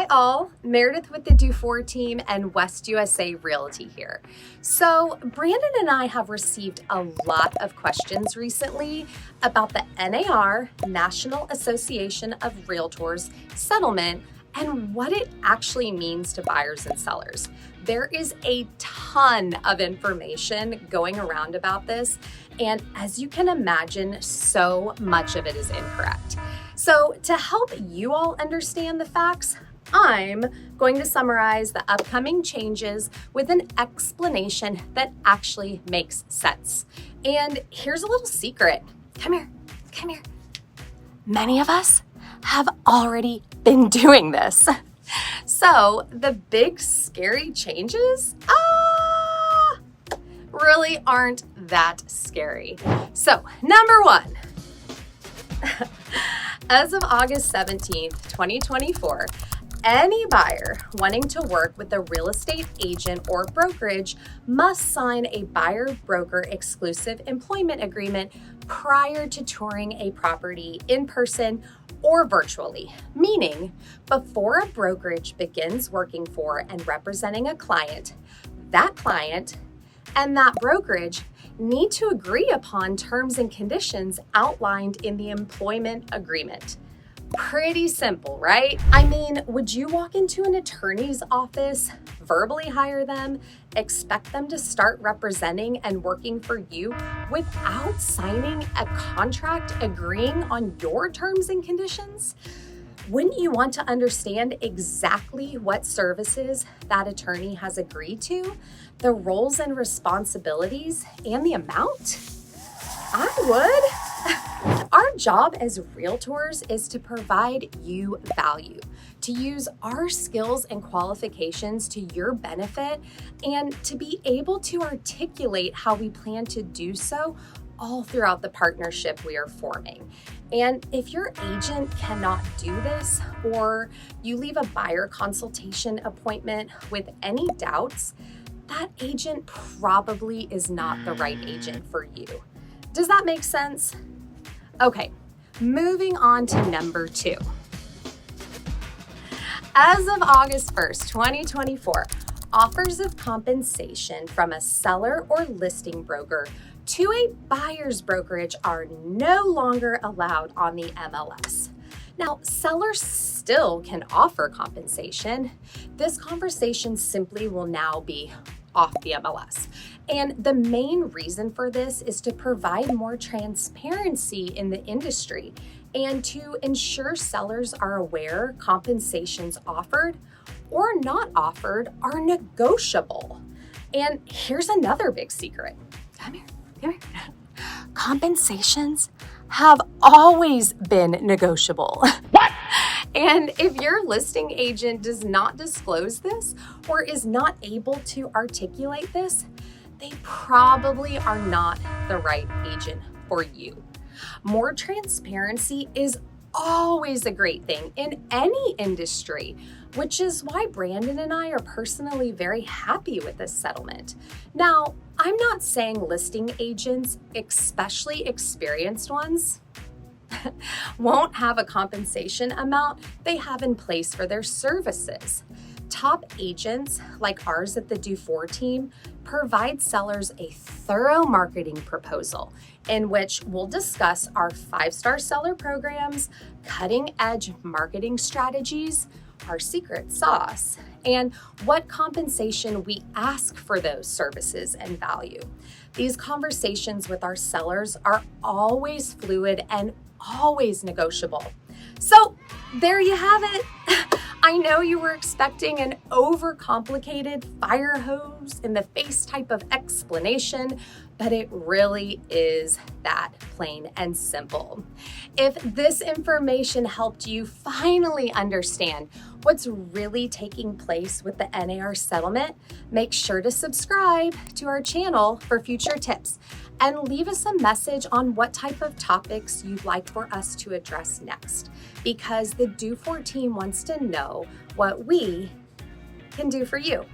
Hi all, Meredith with the DuFour team and West USA Realty here. So Brandon and I have received a lot of questions recently about the NAR, National Association of Realtors settlement and what it actually means to buyers and sellers. There is a ton of information going around about this, and as you can imagine, so much of it is incorrect. So to help you all understand the facts, I'm going to summarize the upcoming changes with an explanation that actually makes sense. And here's a little secret. Come here. Many of us have already been doing this. So the big scary changes really aren't that scary. So number one, as of August 17th, 2024, any buyer wanting to work with a real estate agent or brokerage must sign a buyer-broker exclusive employment agreement prior to touring a property in person or virtually, meaning before a brokerage begins working for and representing a client, that client and that brokerage need to agree upon terms and conditions outlined in the employment agreement. Pretty simple, right? I mean, would you walk into an attorney's office, verbally hire them, expect them to start representing and working for you without signing a contract agreeing on your terms and conditions? Wouldn't you want to understand exactly what services that attorney has agreed to, the roles and responsibilities, and the amount? I would. Our job as realtors is to provide you value, to use our skills and qualifications to your benefit, and to be able to articulate how we plan to do so all throughout the partnership we are forming. And if your agent cannot do this, or you leave a buyer consultation appointment with any doubts, that agent probably is not the right agent for you. Does that make sense? Okay, moving on to number two. As of August 1st, 2024, offers of compensation from a seller or listing broker to a buyer's brokerage are no longer allowed on the MLS. Now, sellers still can offer compensation. This conversation simply will now be off the MLS. And the main reason for this is to provide more transparency in the industry and to ensure sellers are aware compensations offered or not offered are negotiable. And here's another big secret. Come here. Compensations have always been negotiable. What? And if your listing agent does not disclose this or is not able to articulate this, they probably are not the right agent for you. More transparency is always a great thing in any industry, which is why Brandon and I are personally very happy with this settlement. Now, I'm not saying listing agents, especially experienced ones, won't have a compensation amount they have in place for their services. Top agents like ours at the DuFour team provide sellers a thorough marketing proposal in which we'll discuss our 5-star seller programs, cutting-edge marketing strategies, our secret sauce, and what compensation we ask for those services and value. These conversations with our sellers are always fluid and always negotiable. So there you have it. I know you were expecting an overcomplicated fire hose in the face type of explanation, but it really is that plain and simple. If this information helped you finally understand what's really taking place with the NAR settlement, make sure to subscribe to our channel for future tips and leave us a message on what type of topics you'd like for us to address next, because the DuFour team wants to know what we can do for you.